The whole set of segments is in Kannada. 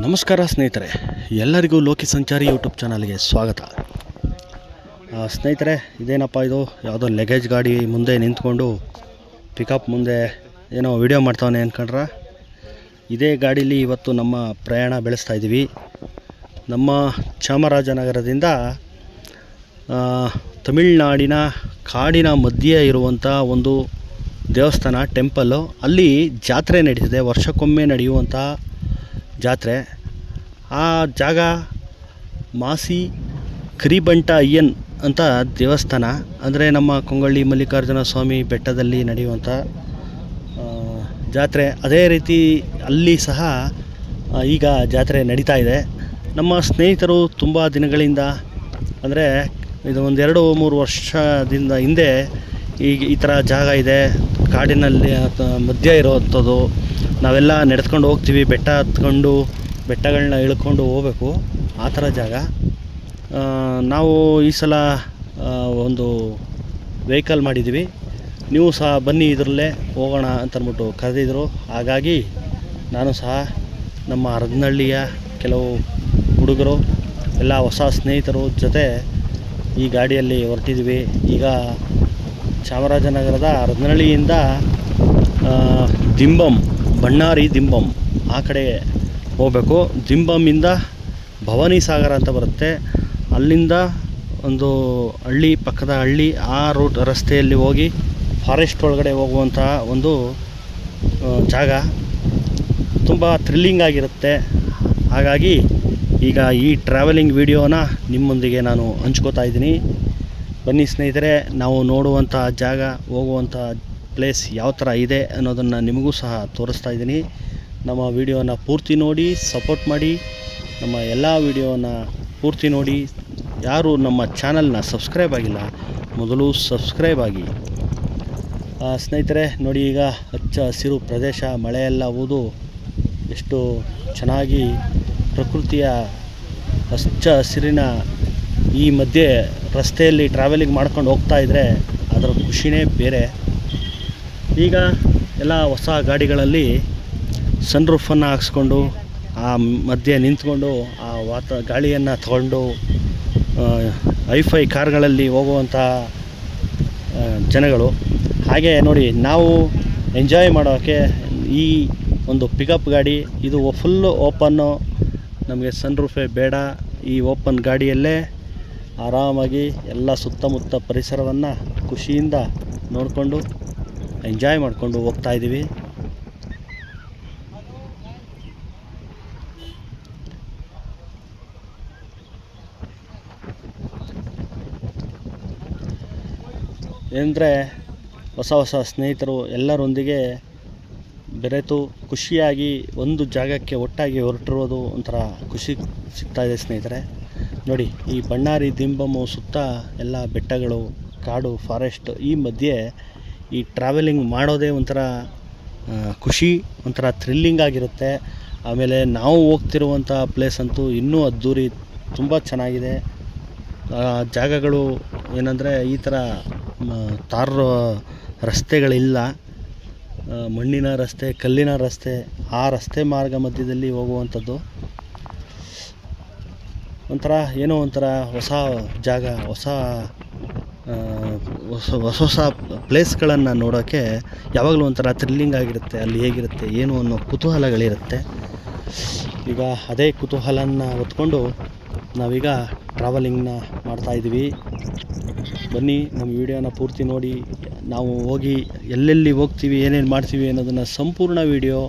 ನಮಸ್ಕಾರ ಸ್ನೇಹಿತರೆ, ಎಲ್ಲರಿಗೂ ಲೋಕಿ ಸಂಚಾರಿ ಯೂಟ್ಯೂಬ್ ಚಾನಲ್ಗೆ ಸ್ವಾಗತ. ಸ್ನೇಹಿತರೆ, ಇದೇನಪ್ಪ ಇದು ಯಾವುದೋ ಲಗೇಜ್ ಗಾಡಿ ಮುಂದೆ ನಿಂತ್ಕೊಂಡು ಪಿಕಪ್ ಮುಂದೆ ಏನೋ ವಿಡಿಯೋ ಮಾಡ್ತಾವನೆ ಅಂದ್ಕೊಂಡ್ರೆ, ಇದೇ ಗಾಡೀಲಿ ಇವತ್ತು ನಮ್ಮ ಪ್ರಯಾಣ ಬೆಳೆಸ್ತಾ ಇದ್ದೀವಿ. ನಮ್ಮ ಚಾಮರಾಜನಗರದಿಂದ ತಮಿಳುನಾಡಿನ ಕಾಡಿನ ಮಧ್ಯೆ ಇರುವಂಥ ಒಂದು ದೇವಸ್ಥಾನ, ಟೆಂಪಲ್ಲು. ಅಲ್ಲಿ ಜಾತ್ರೆ ನಡೀತಿದೆ, ವರ್ಷಕ್ಕೊಮ್ಮೆ ನಡೆಯುವಂಥ ಜಾತ್ರೆ. ಆ ಜಾಗ ಮಾಸಿ ಕರಿಬಂಟ ಅಯ್ಯನ್ ಅಂತ ದೇವಸ್ಥಾನ. ಅಂದರೆ ನಮ್ಮ ಕೊಂಗಳ್ಳಿ ಮಲ್ಲಿಕಾರ್ಜುನ ಸ್ವಾಮಿ ಬೆಟ್ಟದಲ್ಲಿ ನಡೆಯುವಂಥ ಜಾತ್ರೆ. ಅದೇ ರೀತಿ ಅಲ್ಲಿ ಸಹ ಈಗ ಜಾತ್ರೆ ನಡೀತಾ ಇದೆ. ನಮ್ಮ ಸ್ನೇಹಿತರು ತುಂಬ ದಿನಗಳಿಂದ, ಅಂದರೆ ಇದು ಒಂದು 2-3 ವರ್ಷದಿಂದ ಹಿಂದೆ ಈ ಥರ ಜಾಗ ಇದೆ, ಕಾಡಿನಲ್ಲಿ ಮಧ್ಯೆ ಇರೋವಂಥದ್ದು. ನಾವೆಲ್ಲ ನಡೆದ್ಕೊಂಡು ಹೋಗ್ತೀವಿ, ಬೆಟ್ಟ ಹತ್ಕೊಂಡು ಬೆಟ್ಟಗಳನ್ನ ಇಳ್ಕೊಂಡು ಹೋಗ್ಬೇಕು, ಆ ಥರ ಜಾಗ. ನಾವು ಈ ಸಲ ಒಂದು ವೆಹಿಕಲ್ ಮಾಡಿದ್ದೀವಿ. ನೀವು ಸಹ ಬನ್ನಿ, ಇದರಲ್ಲೇ ಹೋಗೋಣ ಅಂತಂದ್ಬಿಟ್ಟು ಕರೆದಿದ್ರು. ಹಾಗಾಗಿ ನಾನು ಸಹ ನಮ್ಮ ಹರದನಹಳ್ಳಿಯ ಕೆಲವು ಹುಡುಗರು ಎಲ್ಲ ಹೊಸ ಸ್ನೇಹಿತರು ಜೊತೆ ಈ ಗಾಡಿಯಲ್ಲಿ ಹೊರಟಿದ್ವಿ. ಈಗ ಚಾಮರಾಜನಗರದ ಹರದನಹಳ್ಳಿಯಿಂದ ದಿಂಬಂ, ಬಣ್ಣಾರಿ ದಿಂಬಂ ಆ ಕಡೆ ಹೋಗಬೇಕು. ದಿಂಬಮ್ಮಿಂದ ಭವಾನಿ ಸಾಗರ ಅಂತ ಬರುತ್ತೆ. ಅಲ್ಲಿಂದ ಒಂದು ಹಳ್ಳಿ, ಪಕ್ಕದ ಹಳ್ಳಿ, ಆ ರಸ್ತೆಯಲ್ಲಿ ಹೋಗಿ ಫಾರೆಸ್ಟ್ ಒಳಗಡೆ ಹೋಗುವಂಥ ಒಂದು ಜಾಗ. ತುಂಬ ಥ್ರಿಲ್ಲಿಂಗ್ ಆಗಿರುತ್ತೆ. ಹಾಗಾಗಿ ಈಗ ಈ ಟ್ರಾವೆಲಿಂಗ್ ವಿಡಿಯೋನ ನಿಮ್ಮೊಂದಿಗೆ ನಾನು ಹಂಚ್ಕೋತಾ ಇದ್ದೀನಿ. ಬನ್ನಿ ಸ್ನೇಹಿತರೆ, ನಾವು ನೋಡುವಂಥ ಜಾಗ, ಹೋಗುವಂಥ ಪ್ಲೇಸ್ ಯಾವ ಥರ ಇದೆ ಅನ್ನೋದನ್ನು ನಿಮಗೂ ಸಹ ತೋರಿಸ್ತಾ ಇದ್ದೀನಿ. ನಮ್ಮ ವಿಡಿಯೋನ ಪೂರ್ತಿ ನೋಡಿ, ಸಪೋರ್ಟ್ ಮಾಡಿ. ನಮ್ಮ ಎಲ್ಲ ವಿಡಿಯೋನ ಪೂರ್ತಿ ನೋಡಿ. ಯಾರು ನಮ್ಮ ಚಾನಲ್ನ ಸಬ್ಸ್ಕ್ರೈಬ್ ಆಗಿಲ್ಲ, ಮೊದಲು ಸಬ್ಸ್ಕ್ರೈಬ್ ಆಗಿ. ಸ್ನೇಹಿತರೆ ನೋಡಿ, ಈಗ ಹಚ್ಚ ಹಸಿರು ಪ್ರದೇಶ, ಮಳೆಯೆಲ್ಲ ಊದು ಎಷ್ಟು ಚೆನ್ನಾಗಿ ಪ್ರಕೃತಿಯ ಹಚ್ಚ ಹಸಿರಿನ ಈ ಮಧ್ಯೆ ರಸ್ತೆಯಲ್ಲಿ ಟ್ರಾವೆಲಿಂಗ್ ಮಾಡ್ಕೊಂಡು ಹೋಗ್ತಾಯಿದ್ರೆ ಅದರ ಖುಷಿನೇ ಬೇರೆ. ಈಗ ಎಲ್ಲ ಹೊಸ ಗಾಡಿಗಳಲ್ಲಿ ಸನ್ರೂಫನ್ನು ಹಾಕ್ಸ್ಕೊಂಡು ಆ ಮಧ್ಯೆ ನಿಂತ್ಕೊಂಡು ಆ ಗಾಳಿಯನ್ನು ತಗೊಂಡು ಹೈಫೈ ಕಾರ್ಗಳಲ್ಲಿ ಹೋಗುವಂಥ ಜನಗಳು. ಹಾಗೆ ನೋಡಿ, ನಾವು ಎಂಜಾಯ್ ಮಾಡೋಕ್ಕೆ ಈ ಒಂದು ಪಿಕಪ್ ಗಾಡಿ, ಇದು ಫುಲ್ಲು ಓಪನ್ನು. ನಮಗೆ ಸನ್ರೂಫೇ ಬೇಡ. ಈ ಓಪನ್ ಗಾಡಿಯಲ್ಲೇ ಆರಾಮಾಗಿ ಎಲ್ಲ ಸುತ್ತಮುತ್ತ ಪರಿಸರವನ್ನು ಖುಷಿಯಿಂದ ನೋಡಿಕೊಂಡು ಎಂಜಾಯ್ ಮಾಡಿಕೊಂಡು ಹೋಗ್ತಾಯಿದ್ದೀವಿ. ಏನಂದರೆ ಹೊಸ ಸ್ನೇಹಿತರು ಎಲ್ಲರೊಂದಿಗೆ ಬೆರೆತು ಖುಷಿಯಾಗಿ ಒಂದು ಜಾಗಕ್ಕೆ ಒಟ್ಟಾಗಿ ಹೊರಟಿರೋದು ಒಂಥರ ಖುಷಿ ಸಿಗ್ತಾಯಿದೆ ಸ್ನೇಹಿತರೆ. ನೋಡಿ, ಈ ಬಣ್ಣಾರಿ ದಿಂಬಮ್ಮು ಸುತ್ತ ಎಲ್ಲ ಬೆಟ್ಟಗಳು, ಕಾಡು, ಫಾರೆಸ್ಟ್, ಈ ಮಧ್ಯೆ ಈ ಟ್ರಾವೆಲಿಂಗ್ ಮಾಡೋದೇ ಒಂಥರ ಖುಷಿ, ಒಂಥರ ಥ್ರಿಲ್ಲಿಂಗ್ ಆಗಿರುತ್ತೆ. ಆಮೇಲೆ ನಾವು ಹೋಗ್ತಿರುವಂಥ ಪ್ಲೇಸ್ ಅಂತೂ ಇನ್ನೂ ಅದ್ಧೂರಿ, ತುಂಬ ಚೆನ್ನಾಗಿದೆ. ಜಾಗಗಳು ಏನಂದರೆ ಈ ಥರ ತಾರ್ ರಸ್ತೆಗಳಿಲ್ಲ, ಮಣ್ಣಿನ ರಸ್ತೆ, ಕಲ್ಲಿನ ರಸ್ತೆ. ಆ ರಸ್ತೆ ಮಾರ್ಗ ಮಧ್ಯದಲ್ಲಿ ಹೋಗುವಂಥದ್ದು ಒಂಥರ ಏನೋ ಒಂಥರ ಹೊಸ ಜಾಗ, ಹೊಸ ಪ್ಲೇಸ್ಗಳನ್ನು ನೋಡೋಕ್ಕೆ ಯಾವಾಗಲೂ ಒಂಥರ ಥ್ರಿಲ್ಲಿಂಗ್ ಆಗಿರುತ್ತೆ. ಅಲ್ಲಿ ಹೇಗಿರುತ್ತೆ ಏನು ಅನ್ನೋ ಕುತೂಹಲಗಳಿರುತ್ತೆ. ಈಗ ಅದೇ ಕುತೂಹಲನ ಹೊತ್ಕೊಂಡು ನಾವೀಗ ಟ್ರಾವೆಲಿಂಗ್ನ ಮಾಡ್ತಾಯಿದ್ದೀವಿ. ಬನ್ನಿ, ನಮ್ಮ ವಿಡಿಯೋನ ಪೂರ್ತಿ ನೋಡಿ. ನಾವು ಹೋಗಿ ಎಲ್ಲೆಲ್ಲಿ ಹೋಗ್ತೀವಿ, ಏನೇನು ಮಾಡ್ತೀವಿ ಅನ್ನೋದನ್ನು ಸಂಪೂರ್ಣ ವಿಡಿಯೋ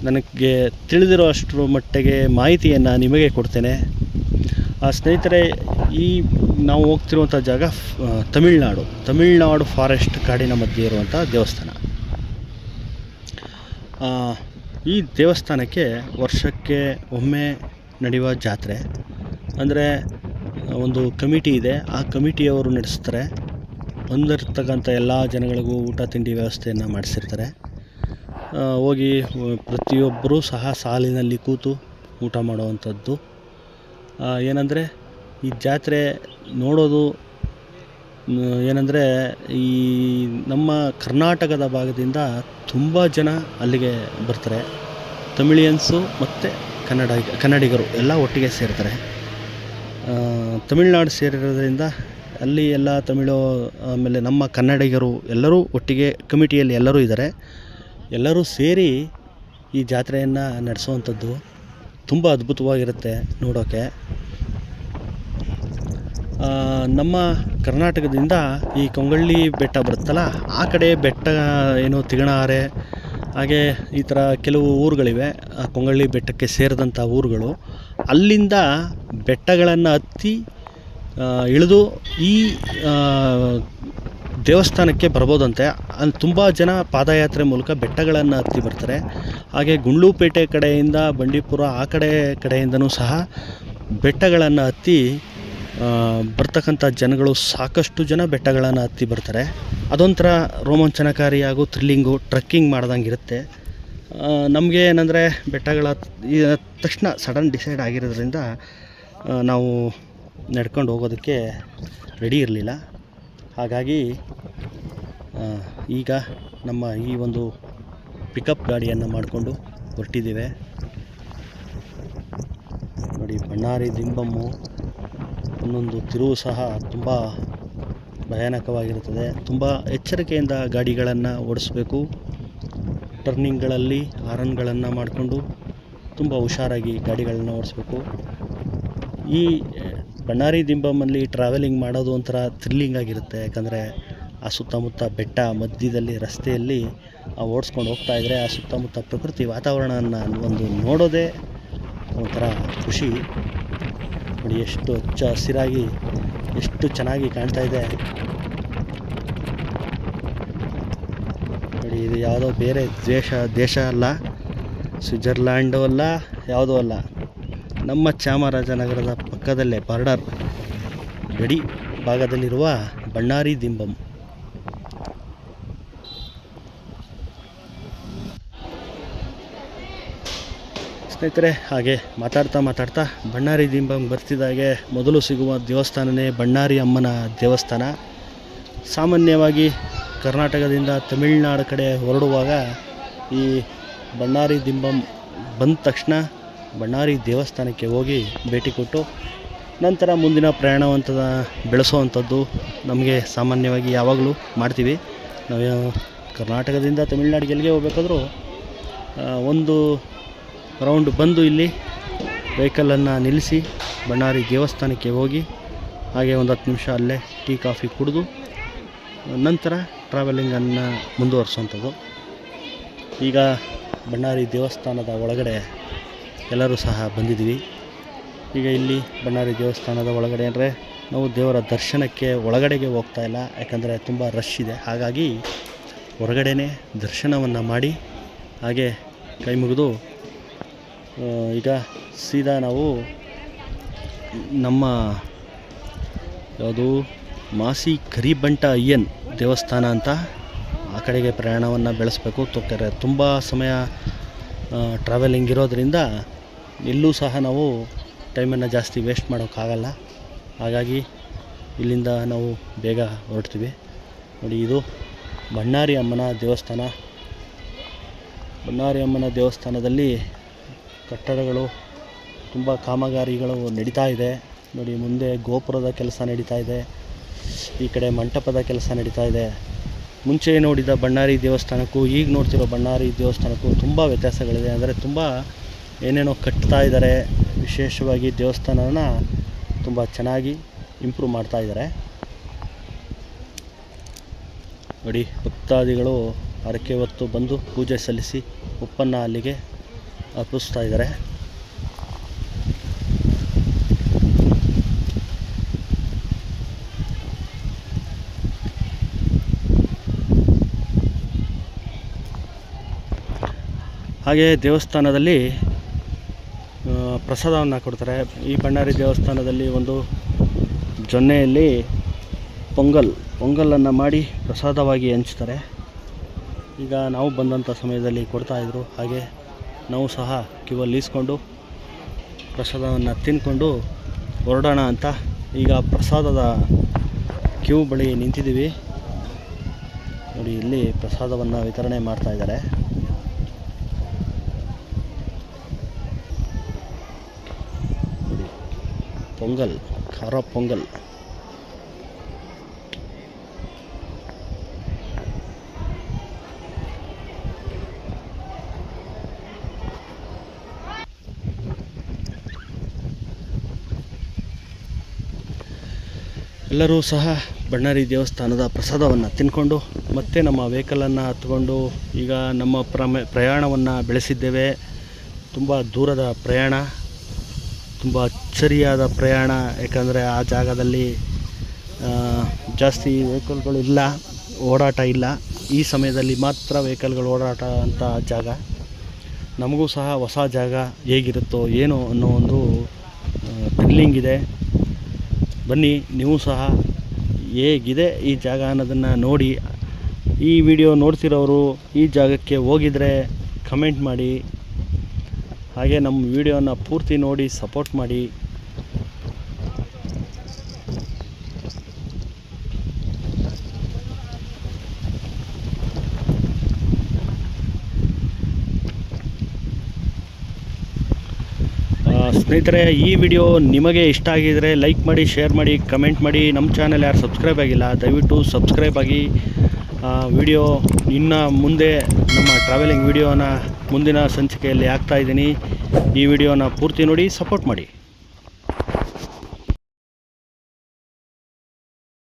ನನಗೆ ತಿಳಿದಿರೋ ಅಷ್ಟರ ಮಟ್ಟಿಗೆ ಮಾಹಿತಿಯನ್ನು ನಿಮಗೆ ಕೊಡ್ತೇನೆ. ಸ್ನೇಹಿತರೆ, ಈ ನಾವು ಹೋಗ್ತಿರುವಂಥ ಜಾಗ ತಮಿಳುನಾಡು ಫಾರೆಸ್ಟ್ ಕಾಡಿನ ಮಧ್ಯೆ ಇರುವಂಥ ದೇವಸ್ಥಾನ. ಈ ದೇವಸ್ಥಾನಕ್ಕೆ ವರ್ಷಕ್ಕೆ ಒಮ್ಮೆ ನಡೆಯುವ ಜಾತ್ರೆ. ಅಂದರೆ ಒಂದು ಕಮಿಟಿ ಇದೆ, ಆ ಕಮಿಟಿಯವರು ನಡೆಸ್ತಾರೆ. ಬಂದಿರ್ತಕ್ಕಂಥ ಎಲ್ಲ ಜನಗಳಿಗೂ ಊಟ ತಿಂಡಿ ವ್ಯವಸ್ಥೆಯನ್ನು ಮಾಡಿಸಿರ್ತಾರೆ. ಹೋಗಿ ಪ್ರತಿಯೊಬ್ಬರೂ ಸಹ ಸಾಲಿನಲ್ಲಿ ಕೂತು ಊಟ ಮಾಡುವಂಥದ್ದು. ಏನಂದರೆ ಈ ಜಾತ್ರೆ ನೋಡೋದು ಏನಂದರೆ, ಈ ನಮ್ಮ ಕರ್ನಾಟಕದ ಭಾಗದಿಂದ ತುಂಬ ಜನ ಅಲ್ಲಿಗೆ ಬರ್ತಾರೆ. ತಮಿಳಿಯನ್ಸು ಮತ್ತು ಕನ್ನಡಿಗರು ಎಲ್ಲ ಒಟ್ಟಿಗೆ ಸೇರ್ತಾರೆ. ತಮಿಳ್ನಾಡು ಸೇರಿರೋದ್ರಿಂದ ಅಲ್ಲಿ ಎಲ್ಲ ತಮಿಳು, ಆಮೇಲೆ ನಮ್ಮ ಕನ್ನಡಿಗರು ಎಲ್ಲರೂ ಒಟ್ಟಿಗೆ ಕಮಿಟಿಯಲ್ಲಿ ಎಲ್ಲರೂ ಇದ್ದಾರೆ. ಎಲ್ಲರೂ ಸೇರಿ ಈ ಜಾತ್ರೆಯನ್ನು ನಡೆಸುವಂಥದ್ದು ತುಂಬ ಅದ್ಭುತವಾಗಿರುತ್ತೆ ನೋಡೋಕ್ಕೆ. ನಮ್ಮ ಕರ್ನಾಟಕದಿಂದ ಈ ಕೊಂಗಳ್ಳಿ ಬೆಟ್ಟ ಬರುತ್ತಲ್ಲ, ಆ ಕಡೆ ಬೆಟ್ಟ ಏನು ತಿಗಣಾರೆ, ಹಾಗೆ ಈ ಥರ ಕೆಲವು ಊರುಗಳಿವೆ ಆ ಕೊಂಗಳ್ಳಿ ಬೆಟ್ಟಕ್ಕೆ ಸೇರಿದಂಥ ಊರುಗಳು. ಅಲ್ಲಿಂದ ಬೆಟ್ಟಗಳನ್ನು ಹತ್ತಿ ಇಳಿದು ಈ ದೇವಸ್ಥಾನಕ್ಕೆ ಬರ್ಬೋದಂತೆ. ಅಲ್ಲಿ ತುಂಬ ಜನ ಪಾದಯಾತ್ರೆ ಮೂಲಕ ಬೆಟ್ಟಗಳನ್ನು ಹತ್ತಿ ಬರ್ತಾರೆ. ಹಾಗೆ ಗುಂಡ್ಲುಪೇಟೆ ಕಡೆಯಿಂದ, ಬಂಡೀಪುರ ಆ ಕಡೆಯಿಂದನೂ ಸಹ ಬೆಟ್ಟಗಳನ್ನು ಹತ್ತಿ ಬರ್ತಕ್ಕಂಥ ಜನಗಳು ಸಾಕಷ್ಟು ಜನ ಬೆಟ್ಟಗಳನ್ನು ಹತ್ತಿ ಬರ್ತಾರೆ. ಅದೊಂಥರ ರೋಮಾಂಚನಕಾರಿ ಹಾಗೂ ಥ್ರಿಲ್ಲಿಂಗು, ಟ್ರೆಕ್ಕಿಂಗ್ ಮಾಡ್ದಂಗೆ ಇರುತ್ತೆ. ನಮಗೆ ಏನಂದರೆ ಬೆಟ್ಟಗಳ ತಕ್ಷಣ ಸಡನ್ ಡಿಸೈಡ್ ಆಗಿರೋದ್ರಿಂದ ನಾವು ನಡ್ಕೊಂಡು ಹೋಗೋದಕ್ಕೆ ರೆಡಿ ಇರಲಿಲ್ಲ. ಹಾಗಾಗಿ ಈಗ ನಮ್ಮ ಈ ಒಂದು ಪಿಕಪ್ ಗಾಡಿಯನ್ನು ಮಾಡಿಕೊಂಡು ಹೊರಟಿದ್ದೇವೆ. ನೋಡಿ, ಬಣ್ಣಾರಿ ದಿಂಬಮ್ಮು ಒಂದೊಂದು ತಿರುವು ಸಹ ತುಂಬ ಭಯಾನಕವಾಗಿರುತ್ತದೆ. ತುಂಬ ಎಚ್ಚರಿಕೆಯಿಂದ ಗಾಡಿಗಳನ್ನು ಓಡಿಸಬೇಕು. ಟರ್ನಿಂಗ್ಗಳಲ್ಲಿ ಹಾರನ್ಗಳನ್ನು ಮಾಡಿಕೊಂಡು ತುಂಬ ಹುಷಾರಾಗಿ ಗಾಡಿಗಳನ್ನು ಓಡಿಸ್ಬೇಕು. ಈ ಬಣ್ಣಾರಿ ದಿಂಬಮ್ಮಲ್ಲಿ ಟ್ರಾವೆಲಿಂಗ್ ಮಾಡೋದು ಒಂಥರ ಥ್ರಿಲ್ಲಿಂಗ್ ಆಗಿರುತ್ತೆ. ಯಾಕಂದರೆ ಆ ಸುತ್ತಮುತ್ತ ಬೆಟ್ಟ ಮಧ್ಯದಲ್ಲಿ ರಸ್ತೆಯಲ್ಲಿ ಓಡಿಸ್ಕೊಂಡು ಹೋಗ್ತಾಯಿದ್ರೆ ಆ ಸುತ್ತಮುತ್ತ ಪ್ರಕೃತಿ ವಾತಾವರಣವನ್ನು ಒಂದು ನೋಡೋದೇ ಒಂಥರ ಖುಷಿ. ನೋಡಿ, ಎಷ್ಟು ಹಚ್ಚ ಹಸಿರಾಗಿ ಎಷ್ಟು ಚೆನ್ನಾಗಿ ಕಾಣ್ತಾ ಇದೆ. ನೋಡಿ, ಇದು ಯಾವುದೋ ಬೇರೆ ದೇಶ ಅಲ್ಲ, ಸ್ವಿಟ್ಜರ್ಲ್ಯಾಂಡು ಅಲ್ಲ, ಯಾವುದೂ ಅಲ್ಲ, ನಮ್ಮ ಚಾಮರಾಜನಗರದ ಪಕ್ಕದಲ್ಲೇ ಬಾರ್ಡರ್ ಗಡಿ ಭಾಗದಲ್ಲಿರುವ ಬಣ್ಣಾರಿ ದಿಂಬಮ್. ಸ್ನೇಹಿತರೆ, ಹಾಗೆ ಮಾತಾಡ್ತಾ ಬಣ್ಣಾರಿ ದಿಂಬಮ್ ಬರ್ತಿದ್ದಾಗೆ ಮೊದಲು ಸಿಗುವ ದೇವಸ್ಥಾನವೇ ಬಣ್ಣಾರಿ ಅಮ್ಮನ ದೇವಸ್ಥಾನ. ಸಾಮಾನ್ಯವಾಗಿ ಕರ್ನಾಟಕದಿಂದ ತಮಿಳುನಾಡು ಕಡೆ ಹೊರಡುವಾಗ ಈ ಬಣ್ಣಾರಿ ದಿಂಬಮ್ ಬಂದ ತಕ್ಷಣ ಬಣ್ಣಾರಿ ದೇವಸ್ಥಾನಕ್ಕೆ ಹೋಗಿ ಭೇಟಿ ಕೊಟ್ಟು ನಂತರ ಮುಂದಿನ ಪ್ರಯಾಣವಂತದ ಬೆಳೆಸುವಂಥದ್ದು ನಮಗೆ ಸಾಮಾನ್ಯವಾಗಿ ಯಾವಾಗಲೂ ಮಾಡ್ತೀವಿ. ನಾವು ಕರ್ನಾಟಕದಿಂದ ತಮಿಳ್ನಾಡಿಗೆ ಎಲ್ಲಿಗೆ ಹೋಗ್ಬೇಕಾದ್ರೂ ಒಂದು ರೌಂಡ್ ಬಂದು ಇಲ್ಲಿ ವೆಹಿಕಲನ್ನು ನಿಲ್ಲಿಸಿ ಬಣ್ಣಾರಿ ದೇವಸ್ಥಾನಕ್ಕೆ ಹೋಗಿ ಹಾಗೆ ಒಂದು 10 ನಿಮಿಷ ಅಲ್ಲೇ ಟೀ ಕಾಫಿ ಕುಡಿದು ನಂತರ ಟ್ರಾವೆಲಿಂಗನ್ನು ಮುಂದುವರಿಸುವಂಥದ್ದು. ಈಗ ಬಣ್ಣಾರಿ ದೇವಸ್ಥಾನದ ಒಳಗಡೆ ಎಲ್ಲರೂ ಸಹ ಬಂದಿದ್ದೀವಿ. ಈಗ ಇಲ್ಲಿ ಬಣ್ಣಾರಿ ದೇವಸ್ಥಾನದ ಒಳಗಡೆ ಅಂದರೆ ನಾವು ದೇವರ ದರ್ಶನಕ್ಕೆ ಒಳಗಡೆಗೆ ಹೋಗ್ತಾ ಇಲ್ಲ, ಯಾಕಂದರೆ ತುಂಬ ರಶ್ ಇದೆ. ಹಾಗಾಗಿ ಹೊರಗಡೆನೇ ದರ್ಶನವನ್ನು ಮಾಡಿ ಹಾಗೆ ಕೈ ಮುಗಿದು ಈಗ ಸೀದಾ ನಾವು ನಮ್ಮ ಯಾವುದು ಮಾಸಿ ಕರಿಬಂಟ ಅಯ್ಯನ್ ದೇವಸ್ಥಾನ ಅಂತ ಆ ಕಡೆಗೆ ಪ್ರಯಾಣವನ್ನು ಬೆಳೆಸಬೇಕು. ತುಂಬ ಸಮಯ ಟ್ರಾವೆಲಿಂಗ್ ಇರೋದರಿಂದ ಎಲ್ಲೂ ಸಹ ನಾವು ಟೈಮನ್ನು ಜಾಸ್ತಿ ವೇಸ್ಟ್ ಮಾಡೋಕ್ಕಾಗಲ್ಲ. ಹಾಗಾಗಿ ಇಲ್ಲಿಂದ ನಾವು ಬೇಗ ಹೊರಡ್ತೀವಿ. ನೋಡಿ, ಇದು ಬಣ್ಣಾರಿ ಅಮ್ಮನ ದೇವಸ್ಥಾನ. ಬಣ್ಣಾರಿ ಅಮ್ಮನ ದೇವಸ್ಥಾನದಲ್ಲಿ ಕಟ್ಟಡಗಳು ತುಂಬ ಕಾಮಗಾರಿಗಳು ನಡೀತಾ ಇದೆ. ನೋಡಿ, ಮುಂದೆ ಗೋಪುರದ ಕೆಲಸ ನಡೀತಾ ಇದೆ, ಈ ಕಡೆ ಮಂಟಪದ ಕೆಲಸ ನಡೀತಾ ಇದೆ. ಮುಂಚೆ ನೋಡಿದ ಬಣ್ಣಾರಿ ದೇವಸ್ಥಾನಕ್ಕೂ ಈಗ ನೋಡ್ತಿರೋ ಬಣ್ಣಾರಿ ದೇವಸ್ಥಾನಕ್ಕೂ ತುಂಬ ವ್ಯತ್ಯಾಸಗಳಿದೆ. ಅಂದರೆ ತುಂಬ ಏನೇನೋ ಕಟ್ತಾ ಇದ್ದಾರೆ. ವಿಶೇಷವಾಗಿ ದೇವಸ್ಥಾನನ ತುಂಬ ಚೆನ್ನಾಗಿ ಇಂಪ್ರೂವ್ ಮಾಡ್ತಾ ಇದ್ದಾರೆ. ನೋಡಿ, ಭಕ್ತಾದಿಗಳು ಹರಕೆ ಹೊತ್ತು ಬಂದು ಪೂಜೆ ಸಲ್ಲಿಸಿ ಉಪ್ಪನ್ನು ಅಲ್ಲಿಗೆ ಅರ್ಪಿಸ್ತಾ ಇದ್ದಾರೆ. ಹಾಗೆ ದೇವಸ್ಥಾನದಲ್ಲಿ ಪ್ರಸಾದವನ್ನು ಕೊಡ್ತಾರೆ. ಈ ಬಣ್ಣಾರಿ ದೇವಸ್ಥಾನದಲ್ಲಿ ಒಂದು ಜೊನ್ನೆಯಲ್ಲಿ ಪೊಂಗಲನ್ನು ಮಾಡಿ ಪ್ರಸಾದವಾಗಿ ಹಂಚ್ತಾರೆ. ಈಗ ನಾವು ಬಂದಂಥ ಸಮಯದಲ್ಲಿ ಕೊಡ್ತಾಯಿದ್ರು. ಹಾಗೆ ನಾವು ಸಹ ಕ್ಯೂವಲ್ಲಿ ಈಸ್ಕೊಂಡು ಪ್ರಸಾದವನ್ನು ತಿಂದ್ಕೊಂಡು ಹೊರಡೋಣ ಅಂತ ಈಗ ಪ್ರಸಾದದ ಕ್ಯೂ ಬಳಿ ನಿಂತಿದ್ದೀವಿ. ನೋಡಿ, ಇಲ್ಲಿ ಪ್ರಸಾದವನ್ನು ವಿತರಣೆ ಮಾಡ್ತಾಯಿದ್ದಾರೆ. ಪೊಂಗಲ್, ಖಾರ ಪೊಂಗಲ್. ಎಲ್ಲರೂ ಸಹ ಬಣ್ಣಾರಿ ದೇವಸ್ಥಾನದ ಪ್ರಸಾದವನ್ನು ತಿಂದ್ಕೊಂಡು ಮತ್ತೆ ನಮ್ಮ ವೆಹಿಕಲನ್ನು ಹತ್ಕೊಂಡು ಈಗ ನಮ್ಮ ಪ್ರಯಾಣವನ್ನು ಬೆಳೆಸಿದ್ದೇವೆ. ತುಂಬ ದೂರದ ಪ್ರಯಾಣ, ತುಂಬ ಅಚ್ಚರಿಯಾದ ಪ್ರಯಾಣ. ಯಾಕಂದರೆ ಆ ಜಾಗದಲ್ಲಿ ಜಾಸ್ತಿ ವೆಹಿಕಲ್ಗಳು ಇಲ್ಲ, ಓಡಾಟ ಇಲ್ಲ. ಈ ಸಮಯದಲ್ಲಿ ಮಾತ್ರ ವೆಹಿಕಲ್ಗಳು ಓಡಾಟ ಅಂತ ಜಾಗ. ನಮಗೂ ಸಹ ಹೊಸ ಜಾಗ ಹೇಗಿರುತ್ತೋ ಏನೋ ಅನ್ನೋ ಒಂದು ಥ್ರಿಲ್ಲಿಂಗ್ ಇದೆ. ಬನ್ನಿ, ನೀವು ಸಹ ಹೇಗಿದೆ ಈ ಜಾಗ ಅನ್ನೋದನ್ನು ನೋಡಿ. ಈ ವಿಡಿಯೋ ನೋಡ್ತಿರೋರು ಈ ಜಾಗಕ್ಕೆ ಹೋಗಿದರೆ ಕಮೆಂಟ್ ಮಾಡಿ. ಹಾಗೆ ನಮ್ಮ ವಿಡಿಯೋನ ಪೂರ್ತಿ ನೋಡಿ ಸಪೋರ್ಟ್ ಮಾಡಿ. ಸ್ನೇಹಿತರೆ, ಈ ವಿಡಿಯೋ ನಿಮಗೆ ಇಷ್ಟ ಆಗಿದರೆ ಲೈಕ್ ಮಾಡಿ, ಶೇರ್ ಮಾಡಿ, ಕಮೆಂಟ್ ಮಾಡಿ. ನಮ್ಮ ಚಾನಲ್ ಯಾರು ಸಬ್ಸ್ಕ್ರೈಬ್ ಆಗಿಲ್ಲ ದಯವಿಟ್ಟು ಸಬ್ಸ್ಕ್ರೈಬ್ ಆಗಿ. ವಿಡಿಯೋ ಇನ್ನು ಮುಂದೆ ನಮ್ಮ ಟ್ರಾವೆಲಿಂಗ್ ವಿಡಿಯೋನ ಮುಂದಿನ ಸಂಚಿಕೆಯಲ್ಲಿ ಹಾಕ್ತಾಯಿದ್ದೀನಿ. ಈ ವಿಡಿಯೋನ ಪೂರ್ತಿ ನೋಡಿ ಸಪೋರ್ಟ್ ಮಾಡಿ.